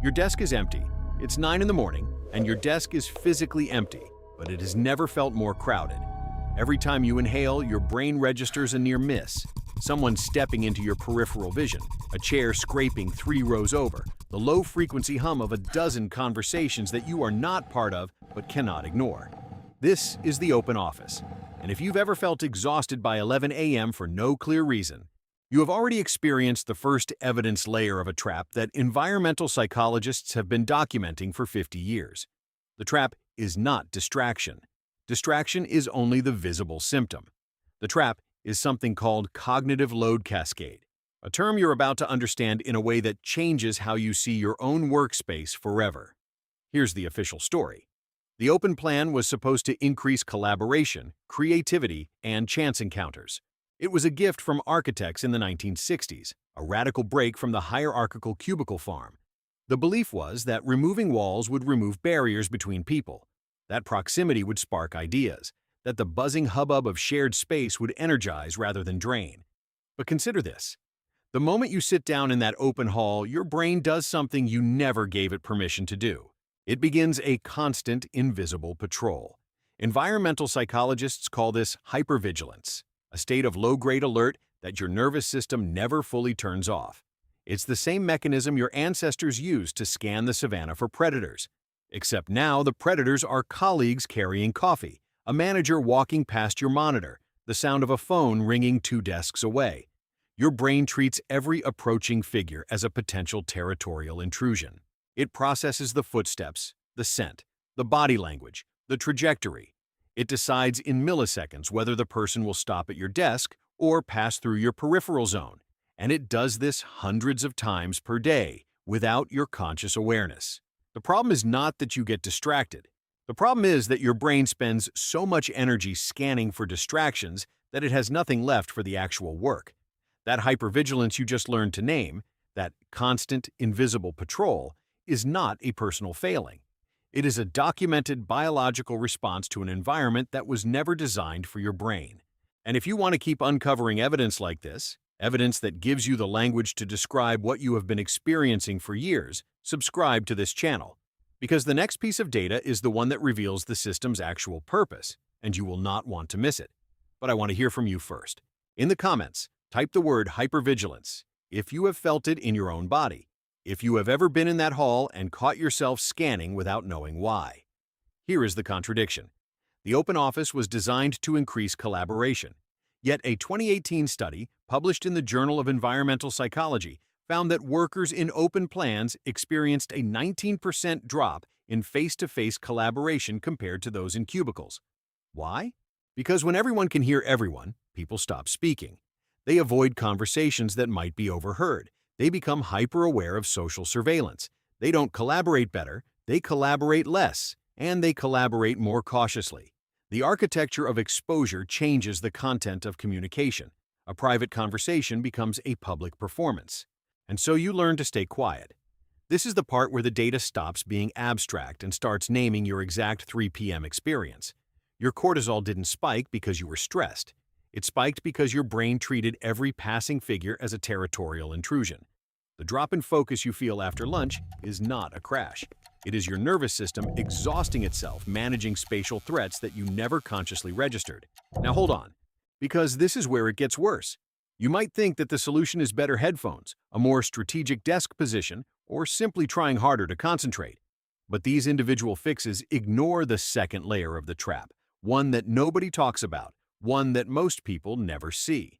Your desk is empty. It's 9 in the morning, and your desk is physically empty, but it has never felt more crowded. Every time you inhale, your brain registers a near miss. Someone stepping into your peripheral vision, a chair scraping 3 rows over, the low-frequency hum of a dozen conversations that you are not part of but cannot ignore. This is the open office, and if you've ever felt exhausted by 11 a.m. for no clear reason, you have already experienced the first evidence layer of a trap that environmental psychologists have been documenting for 50 years. The trap is not distraction. Distraction is only the visible symptom. The trap is something called cognitive load cascade, a term you're about to understand in a way that changes how you see your own workspace forever. Here's the official story. The open plan was supposed to increase collaboration, creativity, and chance encounters. It was a gift from architects in the 1960s, a radical break from the hierarchical cubicle farm. The belief was that removing walls would remove barriers between people, that proximity would spark ideas, that the buzzing hubbub of shared space would energize rather than drain. But consider this. The moment you sit down in that open hall, your brain does something you never gave it permission to do. It begins a constant, invisible patrol. Environmental psychologists call this hypervigilance, a state of low-grade alert that your nervous system never fully turns off. It's the same mechanism your ancestors used to scan the savannah for predators. Except now the predators are colleagues carrying coffee, a manager walking past your monitor, the sound of a phone ringing 2 desks away. Your brain treats every approaching figure as a potential territorial intrusion. It processes the footsteps, the scent, the body language, the trajectory. It decides in milliseconds whether the person will stop at your desk or pass through your peripheral zone, and it does this hundreds of times per day without your conscious awareness. The problem is not that you get distracted. The problem is that your brain spends so much energy scanning for distractions that it has nothing left for the actual work. That hypervigilance you just learned to name, that constant, invisible patrol, is not a personal failing. It is a documented biological response to an environment that was never designed for your brain. And if you want to keep uncovering evidence like this, evidence that gives you the language to describe what you have been experiencing for years, subscribe to this channel. Because the next piece of data is the one that reveals the system's actual purpose, and you will not want to miss it. But I want to hear from you first. In the comments, type the word hypervigilance if you have felt it in your own body. If you have ever been in that hall and caught yourself scanning without knowing why. Here is the contradiction. The open office was designed to increase collaboration. Yet a 2018 study, published in the Journal of Environmental Psychology, found that workers in open plans experienced a 19% drop in face-to-face collaboration compared to those in cubicles. Why? Because when everyone can hear everyone, people stop speaking. They avoid conversations that might be overheard. They become hyper-aware of social surveillance. They don't collaborate better, they collaborate less, and they collaborate more cautiously. The architecture of exposure changes the content of communication. A private conversation becomes a public performance. And so you learn to stay quiet. This is the part where the data stops being abstract and starts naming your exact 3 p.m. experience. Your cortisol didn't spike because you were stressed. It spiked because your brain treated every passing figure as a territorial intrusion. The drop in focus you feel after lunch is not a crash. It is your nervous system exhausting itself managing spatial threats that you never consciously registered. Now hold on, because this is where it gets worse. You might think that the solution is better headphones, a more strategic desk position, or simply trying harder to concentrate. But these individual fixes ignore the second layer of the trap, one that nobody talks about, one that most people never see.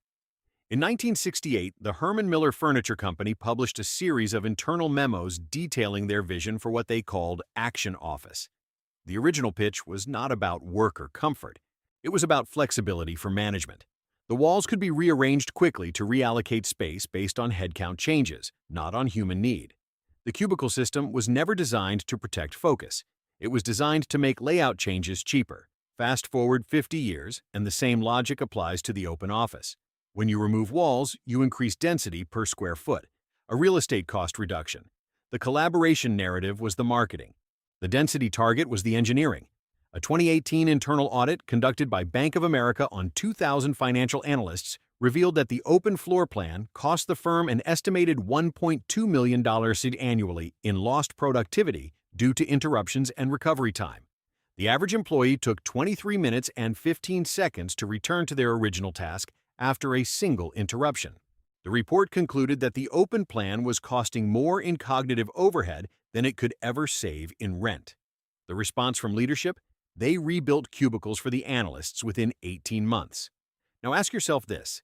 In 1968, the Herman Miller Furniture Company published a series of internal memos detailing their vision for what they called Action Office. The original pitch was not about worker comfort. It was about flexibility for management. The walls could be rearranged quickly to reallocate space based on headcount changes, not on human need. The cubicle system was never designed to protect focus. It was designed to make layout changes cheaper. Fast forward 50 years, and the same logic applies to the open office. When you remove walls, you increase density per square foot, a real estate cost reduction. The collaboration narrative was the marketing. The density target was the engineering. A 2018 internal audit conducted by Bank of America on 2,000 financial analysts revealed that the open floor plan cost the firm an estimated $1.2 million annually in lost productivity due to interruptions and recovery time. The average employee took 23 minutes and 15 seconds to return to their original task after a single interruption. The report concluded that the open plan was costing more in cognitive overhead than it could ever save in rent. The response from leadership? They rebuilt cubicles for the analysts within 18 months. Now ask yourself this.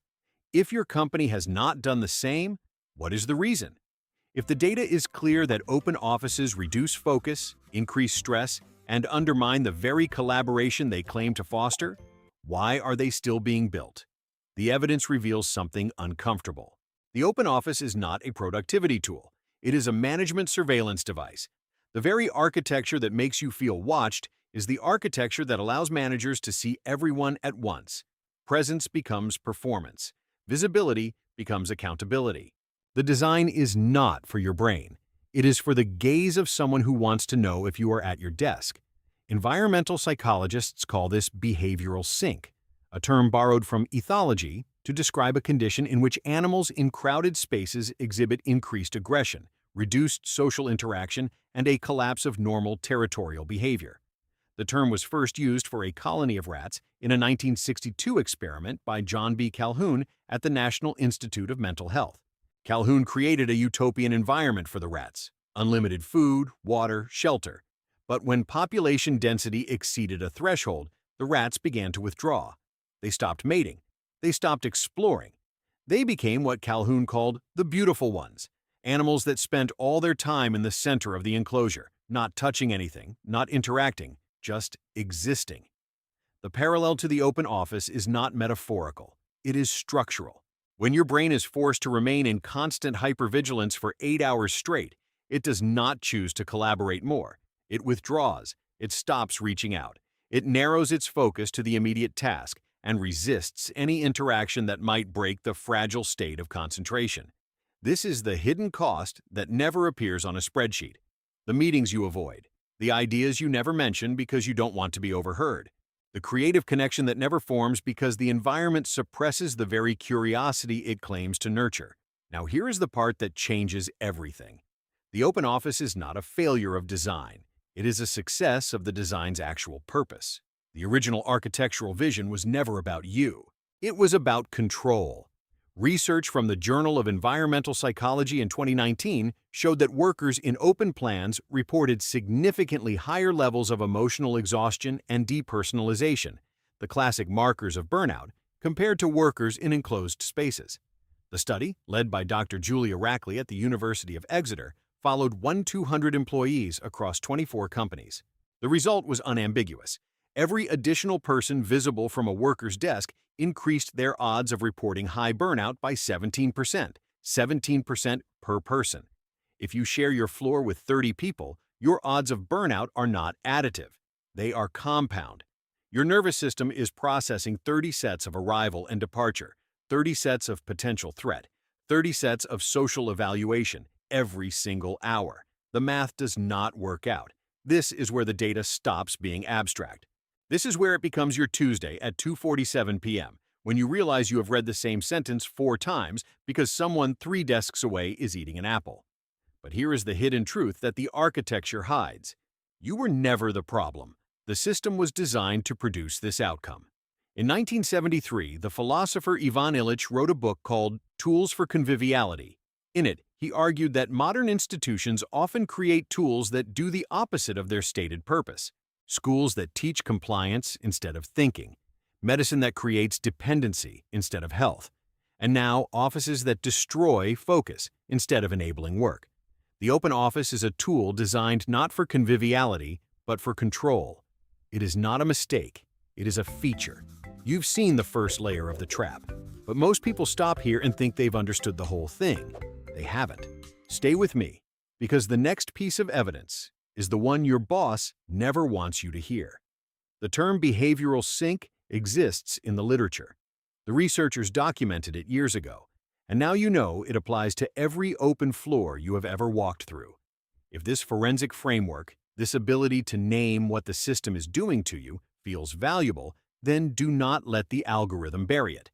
If your company has not done the same, what is the reason? If the data is clear that open offices reduce focus, increase stress, and undermine the very collaboration they claim to foster, why are they still being built? The evidence reveals something uncomfortable. The open office is not a productivity tool. It is a management surveillance device. The very architecture that makes you feel watched is the architecture that allows managers to see everyone at once. Presence becomes performance. Visibility becomes accountability. The design is not for your brain. It is for the gaze of someone who wants to know if you are at your desk. Environmental psychologists call this behavioral sync, a term borrowed from ethology to describe a condition in which animals in crowded spaces exhibit increased aggression, reduced social interaction, and a collapse of normal territorial behavior. The term was first used for a colony of rats in a 1962 experiment by John B. Calhoun at the National Institute of Mental Health. Calhoun created a utopian environment for the rats: unlimited food, water, shelter. But when population density exceeded a threshold, the rats began to withdraw. They stopped mating. They stopped exploring. They became what Calhoun called the beautiful ones, animals that spent all their time in the center of the enclosure, not touching anything, not interacting, just existing. The parallel to the open office is not metaphorical. It is structural. When your brain is forced to remain in constant hypervigilance for 8 hours straight, it does not choose to collaborate more. It withdraws. It stops reaching out. It narrows its focus to the immediate task and resists any interaction that might break the fragile state of concentration. This is the hidden cost that never appears on a spreadsheet. The meetings you avoid. The ideas you never mention because you don't want to be overheard. The creative connection that never forms because the environment suppresses the very curiosity it claims to nurture. Now here is the part that changes everything. The open office is not a failure of design. It is a success of the design's actual purpose. The original architectural vision was never about you. It was about control. Research from the Journal of Environmental Psychology in 2019 showed that workers in open plans reported significantly higher levels of emotional exhaustion and depersonalization, the classic markers of burnout, compared to workers in enclosed spaces. The study, led by Dr. Julia Rackley at the University of Exeter, followed 1,200 employees across 24 companies. The result was unambiguous. Every additional person visible from a worker's desk increased their odds of reporting high burnout by 17%, 17% per person. If you share your floor with 30 people, your odds of burnout are not additive. They are compound. Your nervous system is processing 30 sets of arrival and departure, 30 sets of potential threat, 30 sets of social evaluation every single hour. The math does not work out. This is where the data stops being abstract. This is where it becomes your Tuesday at 2:47 p.m., when you realize you have read the same sentence 4 times because someone 3 desks away is eating an apple. But here is the hidden truth that the architecture hides. You were never the problem. The system was designed to produce this outcome. In 1973, the philosopher Ivan Illich wrote a book called Tools for Conviviality. In it, he argued that modern institutions often create tools that do the opposite of their stated purpose. Schools that teach compliance instead of thinking, medicine that creates dependency instead of health, and now offices that destroy focus instead of enabling work. The open office is a tool designed not for conviviality, but for control. It is not a mistake, it is a feature. You've seen the first layer of the trap, but most people stop here and think they've understood the whole thing. They haven't. Stay with me, because the next piece of evidence is the one your boss never wants you to hear. The term behavioral sync exists in the literature. The researchers documented it years ago, and now you know it applies to every open floor you have ever walked through. If this forensic framework, this ability to name what the system is doing to you, feels valuable, then do not let the algorithm bury it.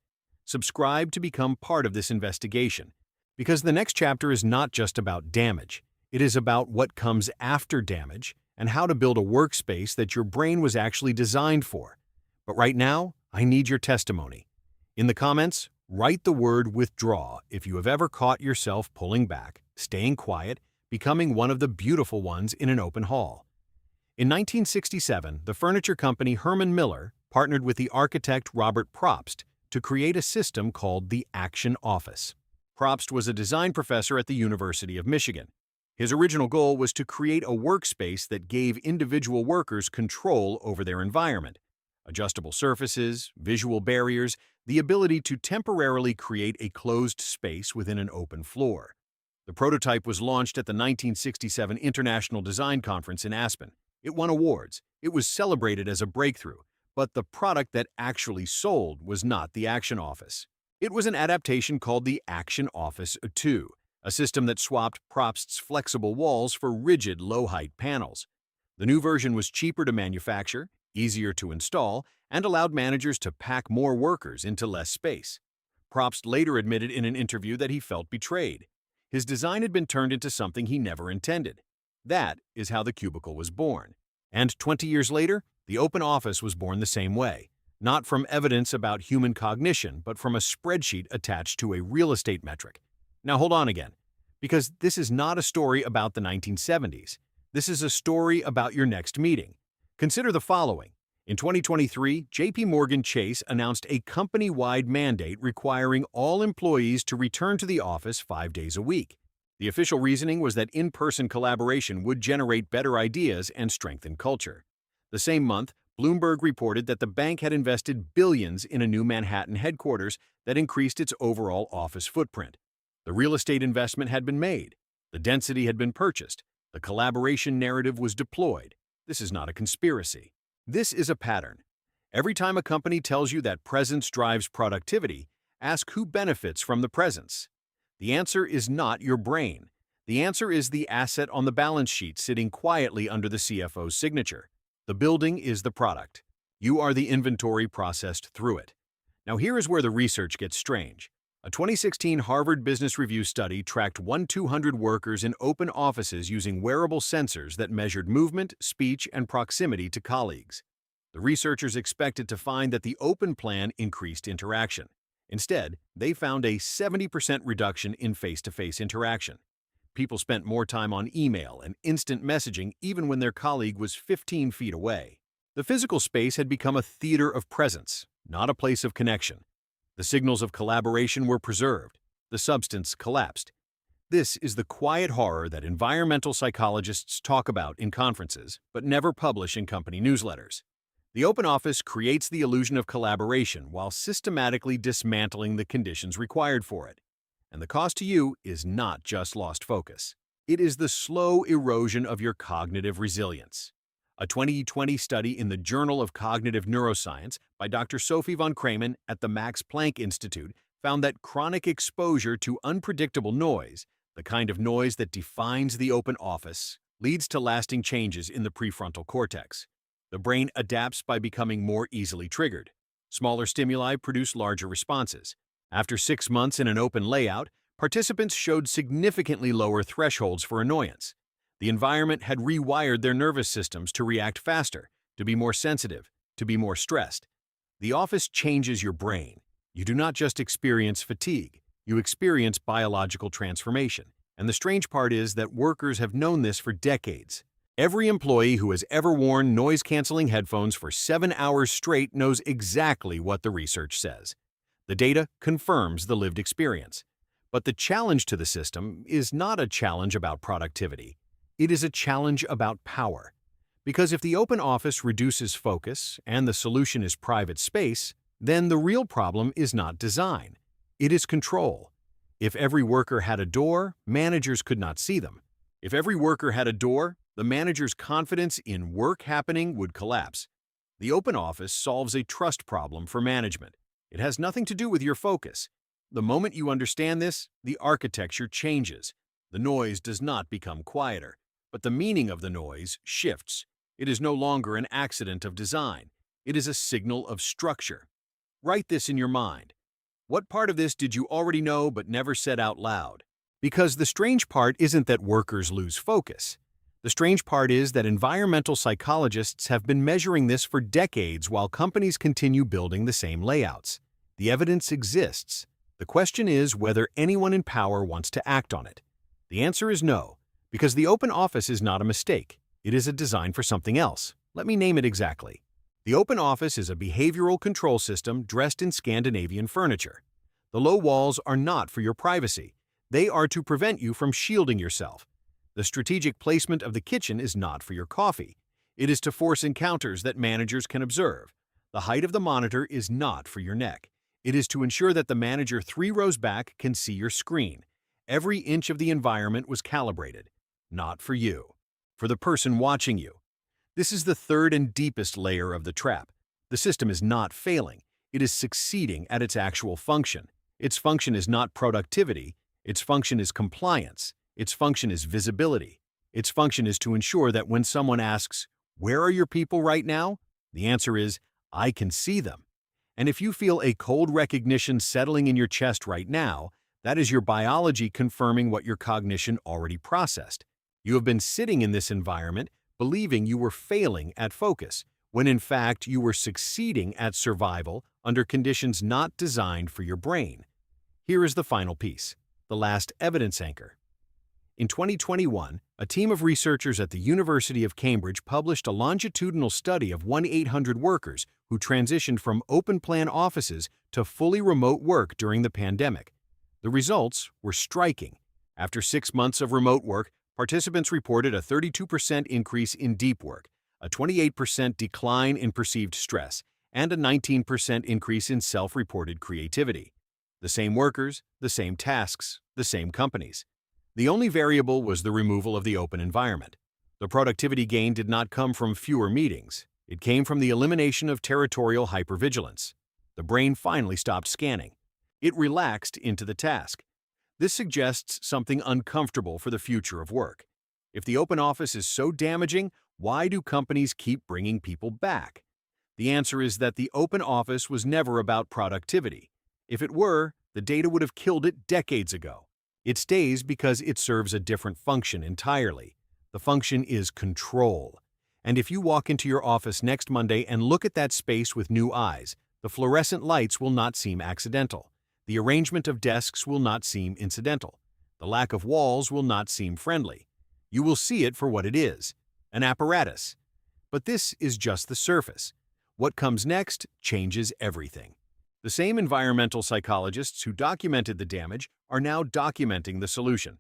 Subscribe to become part of this investigation, because the next chapter is not just about damage. It is about what comes after damage and how to build a workspace that your brain was actually designed for. But right now, I need your testimony. In the comments, write the word withdraw if you have ever caught yourself pulling back, staying quiet, becoming one of the beautiful ones in an open hall. In 1967, the furniture company Herman Miller partnered with the architect Robert Propst to create a system called the Action Office. Propst was a design professor at the University of Michigan. His original goal was to create a workspace that gave individual workers control over their environment. Adjustable surfaces, visual barriers, the ability to temporarily create a closed space within an open floor. The prototype was launched at the 1967 International Design Conference in Aspen. It won awards. It was celebrated as a breakthrough, but the product that actually sold was not the Action Office. It was an adaptation called the Action Office 2, a system that swapped Propst's flexible walls for rigid, low-height panels. The new version was cheaper to manufacture, easier to install, and allowed managers to pack more workers into less space. Propst later admitted in an interview that he felt betrayed. His design had been turned into something he never intended. That is how the cubicle was born. And 20 years later, the open office was born the same way, not from evidence about human cognition, but from a spreadsheet attached to a real estate metric. Now hold on again, because this is not a story about the 1970s. This is a story about your next meeting. Consider the following. In 2023, JP Morgan Chase announced a company-wide mandate requiring all employees to return to the office 5 days a week. The official reasoning was that in-person collaboration would generate better ideas and strengthen culture. The same month, Bloomberg reported that the bank had invested billions in a new Manhattan headquarters that increased its overall office footprint. The real estate investment had been made. The density had been purchased. The collaboration narrative was deployed. This is not a conspiracy. This is a pattern. Every time a company tells you that presence drives productivity, ask who benefits from the presence. The answer is not your brain. The answer is the asset on the balance sheet sitting quietly under the CFO's signature. The building is the product. You are the inventory processed through it. Now here is where the research gets strange. A 2016 Harvard Business Review study tracked 1,200 workers in open offices using wearable sensors that measured movement, speech, and proximity to colleagues. The researchers expected to find that the open plan increased interaction. Instead, they found a 70% reduction in face-to-face interaction. People spent more time on email and instant messaging even when their colleague was 15 feet away. The physical space had become a theater of presence, not a place of connection. The signals of collaboration were preserved. The substance collapsed. This is the quiet horror that environmental psychologists talk about in conferences, but never publish in company newsletters. The open office creates the illusion of collaboration while systematically dismantling the conditions required for it. And the cost to you is not just lost focus. It is the slow erosion of your cognitive resilience. A 2020 study in the Journal of Cognitive Neuroscience by Dr. Sophie von Kramen at the Max Planck Institute found that chronic exposure to unpredictable noise, the kind of noise that defines the open office, leads to lasting changes in the prefrontal cortex. The brain adapts by becoming more easily triggered. Smaller stimuli produce larger responses. After 6 months in an open layout, participants showed significantly lower thresholds for annoyance. The environment had rewired their nervous systems to react faster, to be more sensitive, to be more stressed. The office changes your brain. You do not just experience fatigue, you experience biological transformation. And the strange part is that workers have known this for decades. Every employee who has ever worn noise-canceling headphones for 7 hours straight knows exactly what the research says. The data confirms the lived experience. But the challenge to the system is not a challenge about productivity. It is a challenge about power. Because if the open office reduces focus and the solution is private space, then the real problem is not design. It is control. If every worker had a door, managers could not see them. If every worker had a door, the manager's confidence in work happening would collapse. The open office solves a trust problem for management. It has nothing to do with your focus. The moment you understand this, the architecture changes. The noise does not become quieter, but the meaning of the noise shifts. It is no longer an accident of design. It is a signal of structure. Write this in your mind. What part of this did you already know but never said out loud? Because the strange part isn't that workers lose focus. The strange part is that environmental psychologists have been measuring this for decades while companies continue building the same layouts. The evidence exists. The question is whether anyone in power wants to act on it. The answer is no, because the open office is not a mistake. It is a design for something else. Let me name it exactly. The open office is a behavioral control system dressed in Scandinavian furniture. The low walls are not for your privacy. They are to prevent you from shielding yourself. The strategic placement of the kitchen is not for your coffee. It is to force encounters that managers can observe. The height of the monitor is not for your neck. It is to ensure that the manager 3 rows back can see your screen. Every inch of the environment was calibrated. Not for you. For the person watching you. This is the third and deepest layer of the trap. The system is not failing. It is succeeding at its actual function. Its function is not productivity. Its function is compliance. Its function is visibility. Its function is to ensure that when someone asks, "Where are your people right now?" the answer is, "I can see them." And if you feel a cold recognition settling in your chest right now, that is your biology confirming what your cognition already processed. You have been sitting in this environment believing you were failing at focus, when in fact you were succeeding at survival under conditions not designed for your brain. Here is the final piece, the last evidence anchor. In 2021, a team of researchers at the University of Cambridge published a longitudinal study of 1,800 workers who transitioned from open-plan offices to fully remote work during the pandemic. The results were striking. After 6 months of remote work, participants reported a 32% increase in deep work, a 28% decline in perceived stress, and a 19% increase in self-reported creativity. The same workers, the same tasks, the same companies. The only variable was the removal of the open environment. The productivity gain did not come from fewer meetings. It came from the elimination of territorial hypervigilance. The brain finally stopped scanning. It relaxed into the task. This suggests something uncomfortable for the future of work. If the open office is so damaging, why do companies keep bringing people back? The answer is that the open office was never about productivity. If it were, the data would have killed it decades ago. It stays because it serves a different function entirely. The function is control. And if you walk into your office next Monday and look at that space with new eyes, the fluorescent lights will not seem accidental. The arrangement of desks will not seem incidental. The lack of walls will not seem friendly. You will see it for what it is, an apparatus. But this is just the surface. What comes next changes everything. The same environmental psychologists who documented the damage are now documenting the solution.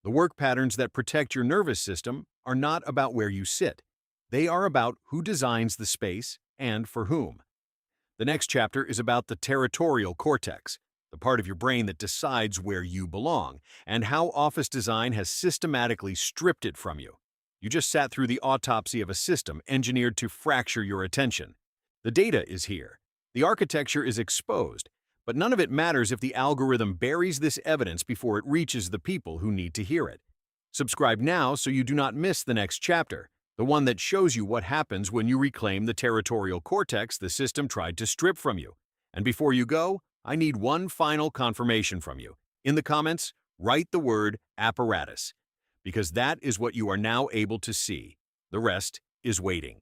The work patterns that protect your nervous system are not about where you sit. They are about who designs the space and for whom. The next chapter is about the territorial cortex, the part of your brain that decides where you belong, and how office design has systematically stripped it from you. You just sat through the autopsy of a system engineered to fracture your attention. The data is here. The architecture is exposed, but none of it matters if the algorithm buries this evidence before it reaches the people who need to hear it. Subscribe now so you do not miss the next chapter, the one that shows you what happens when you reclaim the territorial cortex the system tried to strip from you. And before you go, I need one final confirmation from you. In the comments, write the word apparatus, because that is what you are now able to see. The rest is waiting.